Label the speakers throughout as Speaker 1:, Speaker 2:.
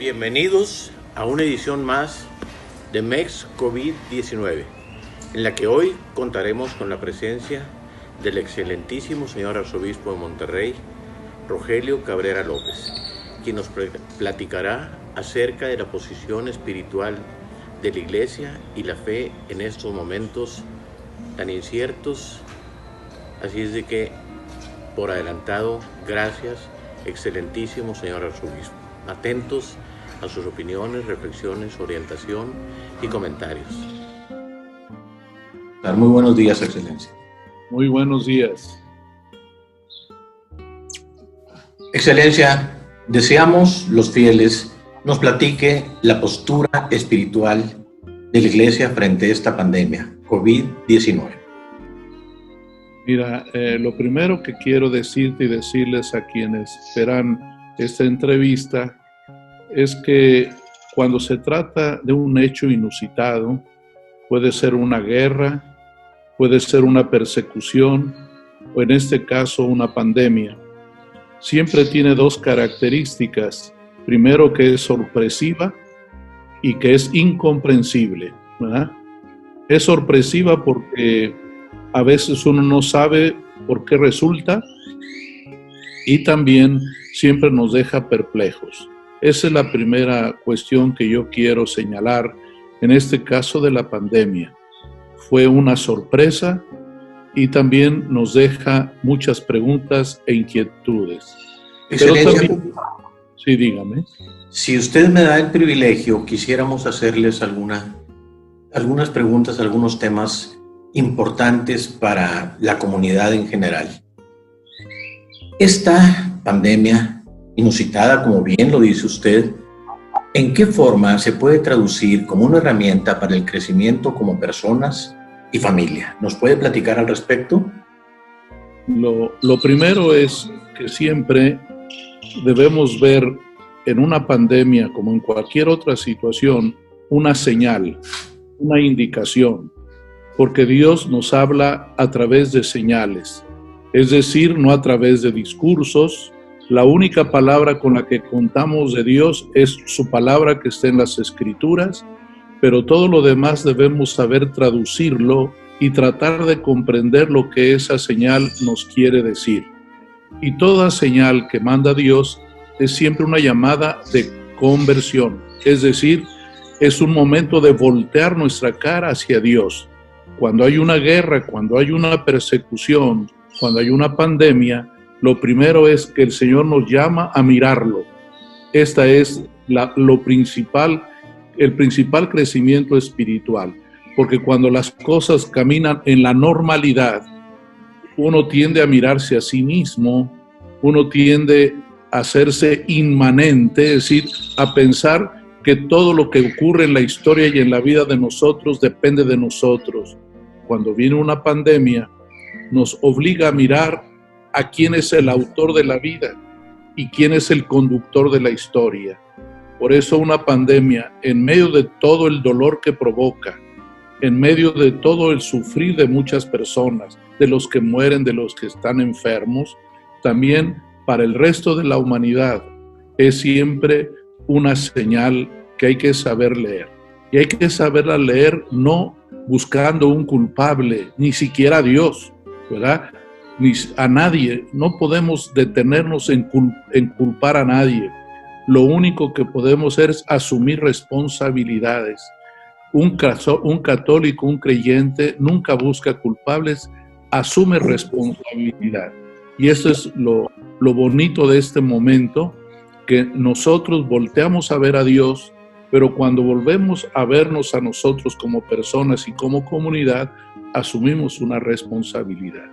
Speaker 1: Bienvenidos a una edición más de MEX COVID-19, en la que hoy contaremos con la presencia del excelentísimo señor arzobispo de Monterrey, Rogelio Cabrera López, quien nos platicará acerca de la posición espiritual de la Iglesia y la fe en estos momentos tan inciertos. Así es de que, por adelantado, gracias, excelentísimo señor arzobispo. Atentos a sus opiniones, reflexiones, orientación y comentarios. Muy buenos días, Excelencia.
Speaker 2: Muy buenos días.
Speaker 1: Excelencia, deseamos los fieles nos platique la postura espiritual de la Iglesia frente a esta pandemia, COVID-19.
Speaker 2: Mira, lo primero que quiero decirte y decirles a quienes verán esta entrevista es que cuando se trata de un hecho inusitado, puede ser una guerra, puede ser una persecución o en este caso una pandemia, siempre tiene dos características. Primero, que es sorpresiva y que es incomprensible, ¿verdad? Es sorpresiva porque a veces uno no sabe por qué resulta y también siempre nos deja perplejos. Esa es la primera cuestión que yo quiero señalar en este caso de la pandemia. Fue una sorpresa y también nos deja muchas preguntas e inquietudes.
Speaker 1: Excelencia,
Speaker 2: pero también, sí, dígame.
Speaker 1: Si usted me da el privilegio, quisiéramos hacerles algunas preguntas, algunos temas importantes para la comunidad en general. Esta pandemia inusitada, como bien lo dice usted, ¿en qué forma se puede traducir como una herramienta para el crecimiento como personas y familia? ¿Nos puede platicar al respecto?
Speaker 2: Lo primero es que siempre debemos ver en una pandemia, como en cualquier otra situación, una señal, una indicación, porque Dios nos habla a través de señales, es decir, no a través de discursos. La única palabra con la que contamos de Dios es su palabra que está en las Escrituras, pero todo lo demás debemos saber traducirlo y tratar de comprender lo que esa señal nos quiere decir. Y toda señal que manda Dios es siempre una llamada de conversión, es decir, es un momento de voltear nuestra cara hacia Dios. Cuando hay una guerra, cuando hay una persecución, cuando hay una pandemia, lo primero es que el Señor nos llama a mirarlo. Esta es el principal crecimiento espiritual, porque cuando las cosas caminan en la normalidad, uno tiende a mirarse a sí mismo, uno tiende a hacerse inmanente, es decir, a pensar que todo lo que ocurre en la historia y en la vida de nosotros depende de nosotros. Cuando viene una pandemia, nos obliga a mirar a quién es el autor de la vida y quién es el conductor de la historia. Por eso una pandemia, en medio de todo el dolor que provoca, en medio de todo el sufrir de muchas personas, de los que mueren, de los que están enfermos, también para el resto de la humanidad es siempre una señal que hay que saber leer. Y hay que saberla leer no buscando un culpable, ni siquiera a Dios, ¿verdad? Ni a nadie. No podemos detenernos en culpar a nadie. Lo único que podemos hacer es asumir responsabilidades. Un católico, un creyente, nunca busca culpables, asume responsabilidad. Y eso es lo bonito de este momento, que nosotros volteamos a ver a Dios, pero cuando volvemos a vernos a nosotros como personas y como comunidad, asumimos una responsabilidad.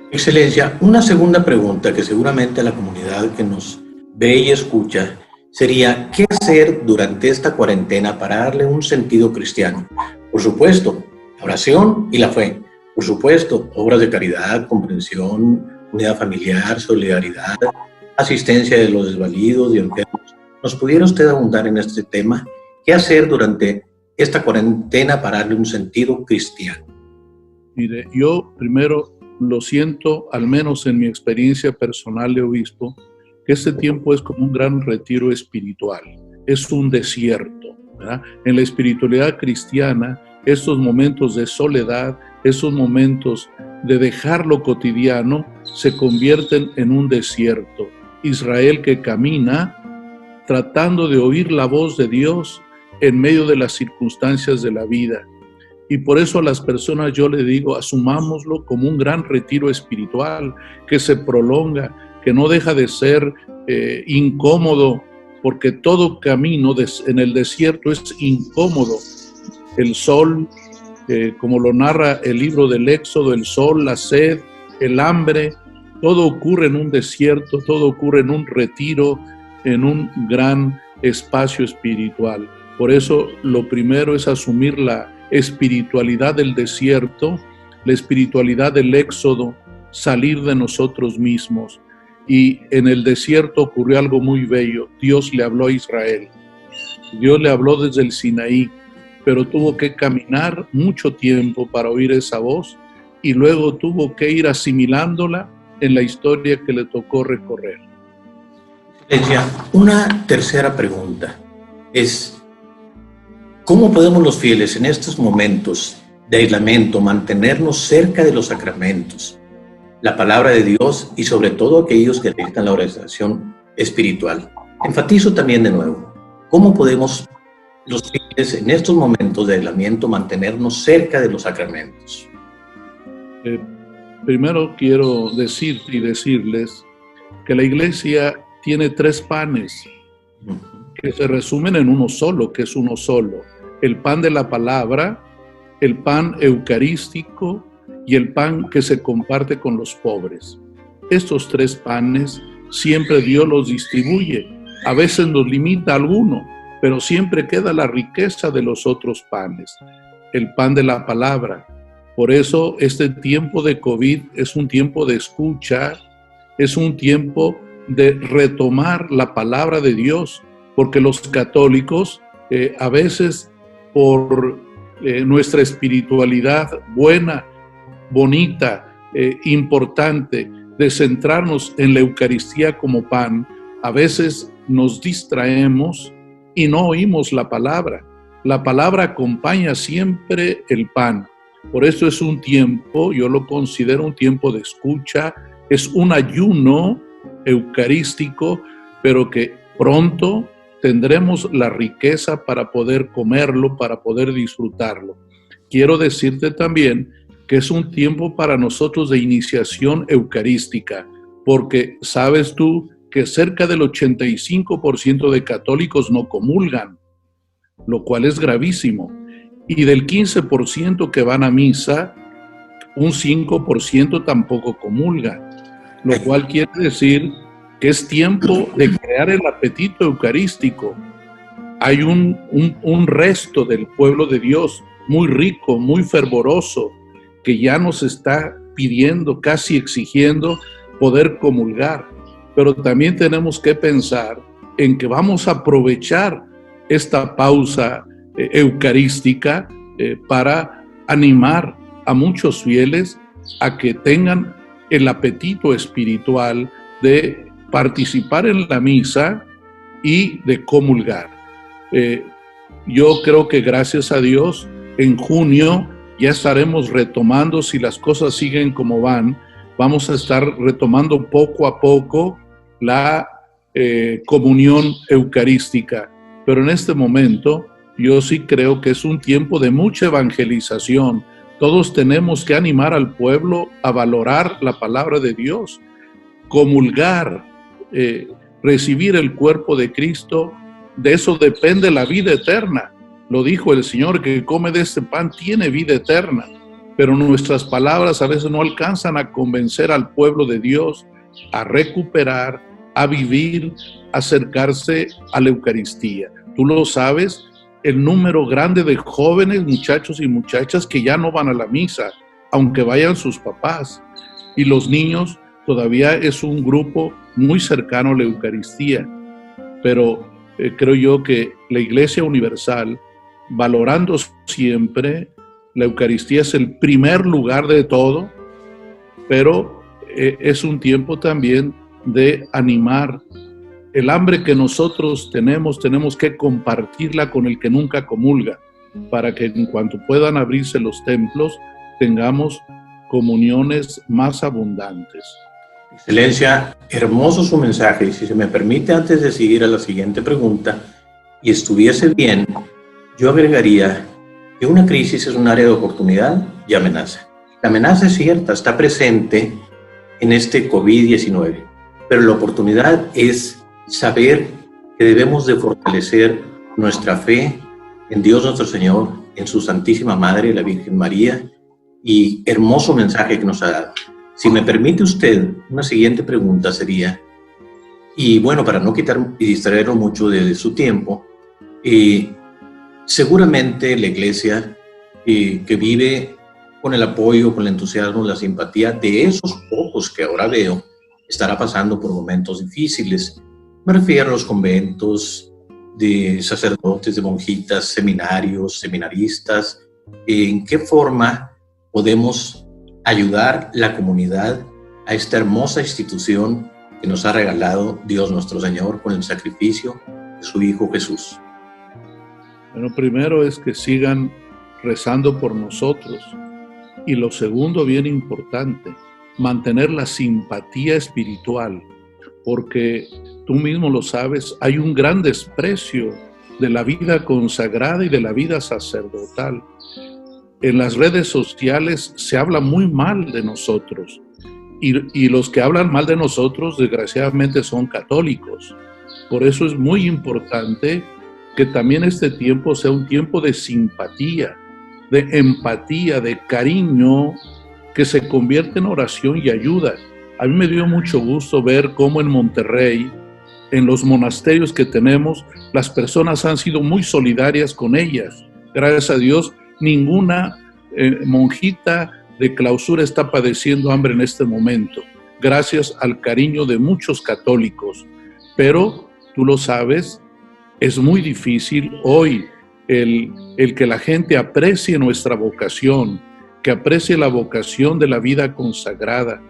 Speaker 1: Excelencia, una segunda pregunta que seguramente a la comunidad que nos ve y escucha sería, ¿qué hacer durante esta cuarentena para darle un sentido cristiano? Por supuesto, la oración y la fe. Por supuesto, obras de caridad, comprensión, unidad familiar, solidaridad, asistencia de los desvalidos y enfermos. ¿Nos pudiera usted abundar en este tema? ¿Qué hacer durante esta cuarentena para darle un sentido cristiano?
Speaker 2: Mire, yo primero lo siento, al menos en mi experiencia personal de obispo, que este tiempo es como un gran retiro espiritual. es un desierto, ¿verdad? En la espiritualidad cristiana, estos momentos de soledad, esos momentos de dejar lo cotidiano, se convierten en un desierto. Israel que camina tratando de oír la voz de Dios en medio de las circunstancias de la vida. Y por eso a las personas yo le digo, asumámoslo como un gran retiro espiritual que se prolonga, que no deja de ser incómodo, porque todo camino en el desierto es incómodo. El sol, como lo narra el libro del Éxodo, el sol, la sed, el hambre, todo ocurre en un desierto, todo ocurre en un retiro, en un gran espacio espiritual. Por eso lo primero es asumir la espiritualidad del desierto, la espiritualidad del Éxodo, salir de nosotros mismos. Y en el desierto ocurrió algo muy bello. Dios le habló a Israel. Dios le habló desde el Sinaí, pero tuvo que caminar mucho tiempo para oír esa voz y luego tuvo que ir asimilándola en la historia que le tocó recorrer.
Speaker 1: Una tercera pregunta es, ¿cómo podemos los fieles en estos momentos de aislamiento mantenernos cerca de los sacramentos, la palabra de Dios y sobre todo aquellos que necesitan la oración espiritual? Enfatizo también de nuevo, ¿cómo podemos los fieles en estos momentos de aislamiento mantenernos cerca de los sacramentos?
Speaker 2: Primero quiero decir y decirles que la Iglesia tiene 3 panes que se resumen en uno solo, que es uno solo. El pan de la palabra, el pan eucarístico y el pan que se comparte con los pobres. Estos 3 panes siempre Dios los distribuye. A veces nos limita alguno, pero siempre queda la riqueza de los otros panes. El pan de la palabra. Por eso este tiempo de COVID es un tiempo de escucha, es un tiempo de retomar la palabra de Dios, porque los católicos a veces por nuestra espiritualidad buena, bonita, importante, de centrarnos en la Eucaristía como pan, a veces nos distraemos y no oímos la palabra. La palabra acompaña siempre el pan. Por eso es un tiempo, yo lo considero un tiempo de escucha, es un ayuno eucarístico, pero que pronto tendremos la riqueza para poder comerlo, para poder disfrutarlo. Quiero decirte también que es un tiempo para nosotros de iniciación eucarística, porque sabes tú que cerca del 85% de católicos no comulgan, lo cual es gravísimo. Y del 15% que van a misa, un 5% tampoco comulga, lo cual quiere decir que es tiempo de crear el apetito eucarístico. Hay un resto del pueblo de Dios muy rico, muy fervoroso, que ya nos está pidiendo, casi exigiendo poder comulgar. Pero también tenemos que pensar en que vamos a aprovechar esta pausa eucarística para animar a muchos fieles a que tengan el apetito espiritual de participar en la misa y de comulgar. Yo creo que gracias a Dios en junio ya estaremos retomando, si las cosas siguen como van, vamos a estar retomando poco a poco la comunión eucarística. Pero en este momento yo sí creo que es un tiempo de mucha evangelización. Todos tenemos que animar al pueblo a valorar la palabra de Dios, comulgar, recibir el cuerpo de Cristo. De eso depende la vida eterna. Lo dijo el Señor, que come de este pan tiene vida eterna. Pero nuestras palabras a veces no alcanzan a convencer al pueblo de Dios a recuperar, a vivir, a acercarse a la Eucaristía. Tú lo sabes, el número grande de jóvenes, muchachos y muchachas que ya no van a la misa, aunque vayan sus papás. Y los niños todavía es un grupo muy cercano a la Eucaristía. Pero creo yo que la Iglesia Universal, valorando siempre, la Eucaristía es el primer lugar de todo, pero es un tiempo también de animar el hambre que nosotros tenemos que compartirla con el que nunca comulga, para que en cuanto puedan abrirse los templos, tengamos comuniones más abundantes.
Speaker 1: Excelencia, hermoso su mensaje. Y si se me permite, antes de seguir a la siguiente pregunta, y estuviese bien, yo agregaría que una crisis es un área de oportunidad y amenaza. La amenaza es cierta, está presente en este COVID-19, pero la oportunidad es saber que debemos de fortalecer nuestra fe en Dios nuestro Señor, en su Santísima Madre, la Virgen María, y hermoso mensaje que nos ha dado. Si me permite usted, una siguiente pregunta sería, y bueno, para no quitar y distraerlo mucho de su tiempo, seguramente la Iglesia que vive con el apoyo, con el entusiasmo, la simpatía de esos pocos que ahora veo, estará pasando por momentos difíciles. Me refiero a los conventos de sacerdotes, de monjitas, seminarios, seminaristas. ¿En qué forma podemos ayudar la comunidad a esta hermosa institución que nos ha regalado Dios nuestro Señor con el sacrificio de su Hijo Jesús?
Speaker 2: Bueno, primero es que sigan rezando por nosotros. Y lo segundo, bien importante, mantener la simpatía espiritual, porque tú mismo lo sabes, hay un gran desprecio de la vida consagrada y de la vida sacerdotal. En las redes sociales se habla muy mal de nosotros, y los que hablan mal de nosotros, desgraciadamente, son católicos. Por eso es muy importante que también este tiempo sea un tiempo de simpatía, de empatía, de cariño, que se convierte en oración y ayuda. A mí me dio mucho gusto ver cómo en Monterrey, en los monasterios que tenemos, las personas han sido muy solidarias con ellas. Gracias a Dios, ninguna monjita de clausura está padeciendo hambre en este momento, gracias al cariño de muchos católicos. Pero, tú lo sabes, es muy difícil hoy el que la gente aprecie nuestra vocación, que aprecie la vocación de la vida consagrada.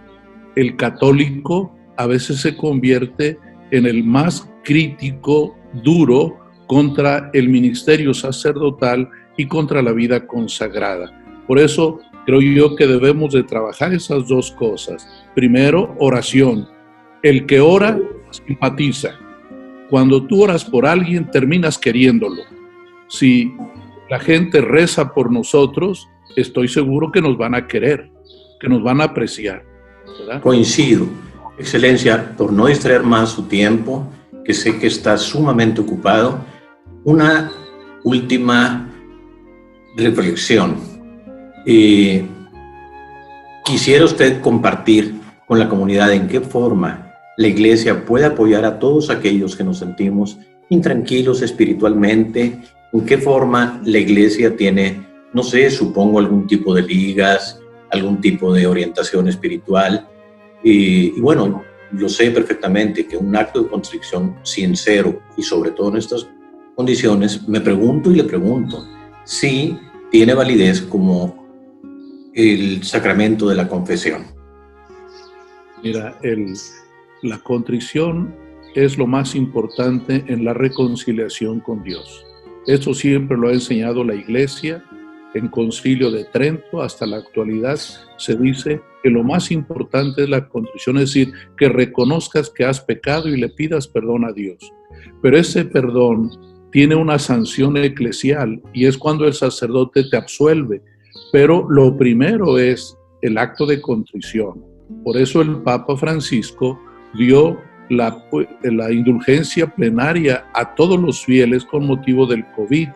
Speaker 2: El católico a veces se convierte en el más crítico, duro, contra el ministerio sacerdotal y contra la vida consagrada. Por eso creo yo que debemos de trabajar esas dos cosas. Primero, oración. El que ora, simpatiza. Cuando tú oras por alguien, terminas queriéndolo. Si la gente reza por nosotros, estoy seguro que nos van a querer, que nos van a apreciar, ¿verdad?
Speaker 1: Coincido. Excelencia, por no distraer más su tiempo, que sé que está sumamente ocupado, una última reflexión. Quisiera usted compartir con la comunidad en qué forma la Iglesia puede apoyar a todos aquellos que nos sentimos intranquilos espiritualmente, en qué forma la Iglesia tiene, no sé, supongo algún tipo de ligas, algún tipo de orientación espiritual. Y bueno, lo sé perfectamente que un acto de contrición sincero y sobre todo en estas condiciones, me pregunto y le pregunto si tiene validez como el sacramento de la confesión.
Speaker 2: Mira, la contrición es lo más importante en la reconciliación con Dios. Eso siempre lo ha enseñado la Iglesia. En Concilio de Trento hasta la actualidad se dice que lo más importante es la contrición, es decir, que reconozcas que has pecado y le pidas perdón a Dios. Pero ese perdón tiene una sanción eclesial y es cuando el sacerdote te absuelve. Pero lo primero es el acto de contrición. Por eso el Papa Francisco dio la indulgencia plenaria a todos los fieles con motivo del COVID,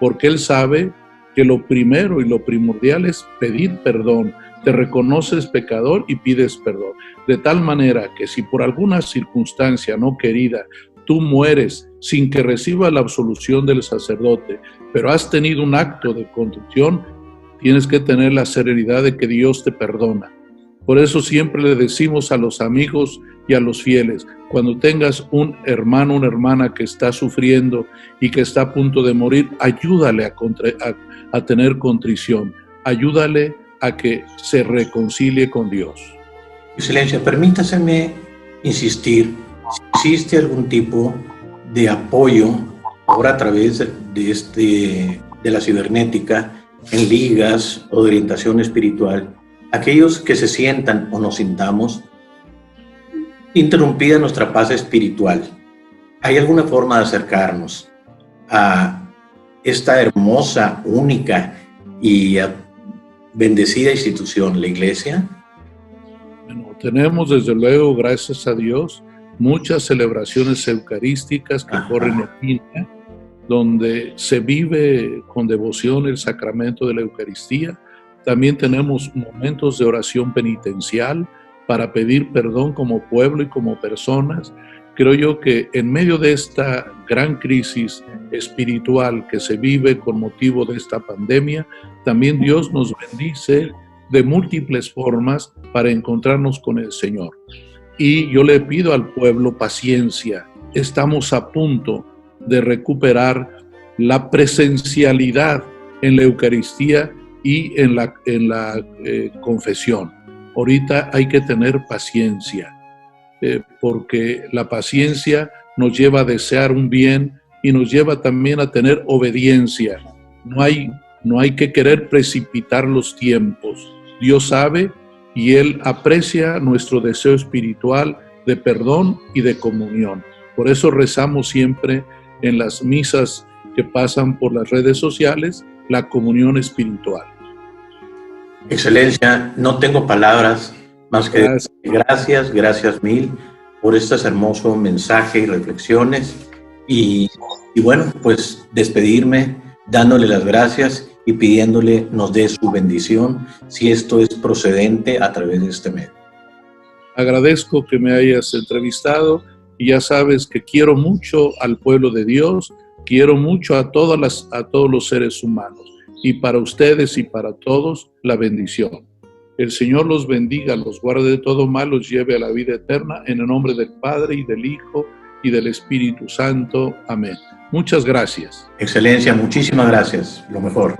Speaker 2: porque él sabe que lo primero y lo primordial es pedir perdón. Te reconoces pecador y pides perdón. De tal manera que si por alguna circunstancia no querida tú mueres sin que recibas la absolución del sacerdote, pero has tenido un acto de contrición, tienes que tener la serenidad de que Dios te perdona. Por eso siempre le decimos a los amigos y a los fieles, cuando tengas un hermano, una hermana que está sufriendo y que está a punto de morir, ayúdale a tener contrición, ayúdale a que se reconcilie con Dios.
Speaker 1: Excelencia, permítaseme insistir si existe algún tipo de apoyo ahora a través de la cibernética, en ligas o de orientación espiritual, aquellos que se sientan o nos sintamos interrumpida nuestra paz espiritual. ¿Hay alguna forma de acercarnos a esta hermosa, única y bendecida institución, la Iglesia?
Speaker 2: Bueno, tenemos desde luego, gracias a Dios, muchas celebraciones eucarísticas que corren en línea, donde se vive con devoción el sacramento de la Eucaristía. También tenemos momentos de oración penitencial para pedir perdón como pueblo y como personas. Creo yo que en medio de esta gran crisis espiritual que se vive con motivo de esta pandemia, también Dios nos bendice de múltiples formas para encontrarnos con el Señor. Y yo le pido al pueblo paciencia. Estamos a punto de recuperar la presencialidad en la Eucaristía y en la confesión. Ahorita hay que tener paciencia, porque la paciencia nos lleva a desear un bien y nos lleva también a tener obediencia. No hay que querer precipitar los tiempos. Dios sabe y Él aprecia nuestro deseo espiritual de perdón y de comunión. Por eso rezamos siempre en las misas que pasan por las redes sociales, la comunión espiritual.
Speaker 1: Excelencia, no tengo palabras más que gracias mil por estos hermosos mensajes y reflexiones. Y bueno, pues despedirme dándole las gracias y pidiéndole nos dé su bendición si esto es procedente a través de este medio.
Speaker 2: Agradezco que me hayas entrevistado y ya sabes que quiero mucho al pueblo de Dios, quiero mucho a todos los seres humanos y para ustedes y para todos la bendición. El Señor los bendiga, los guarde de todo mal, los lleve a la vida eterna en el nombre del Padre y del Hijo y del Espíritu Santo. Amén. Muchas gracias.
Speaker 1: Excelencia, muchísimas gracias. Lo mejor.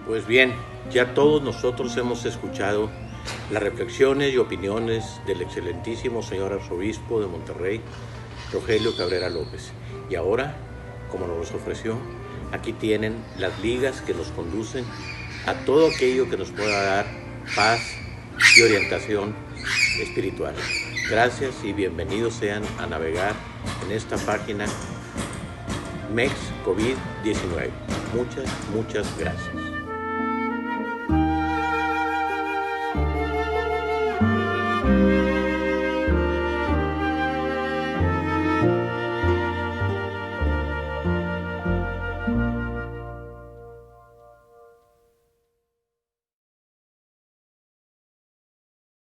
Speaker 1: Pues bien, ya todos nosotros hemos escuchado las reflexiones y opiniones del excelentísimo señor arzobispo de Monterrey, Rogelio Cabrera López. Y ahora, como nos ofreció, aquí tienen las ligas que nos conducen a todo aquello que nos pueda dar paz y orientación espiritual. Gracias y bienvenidos sean a navegar en esta página MEX COVID-19. Muchas gracias.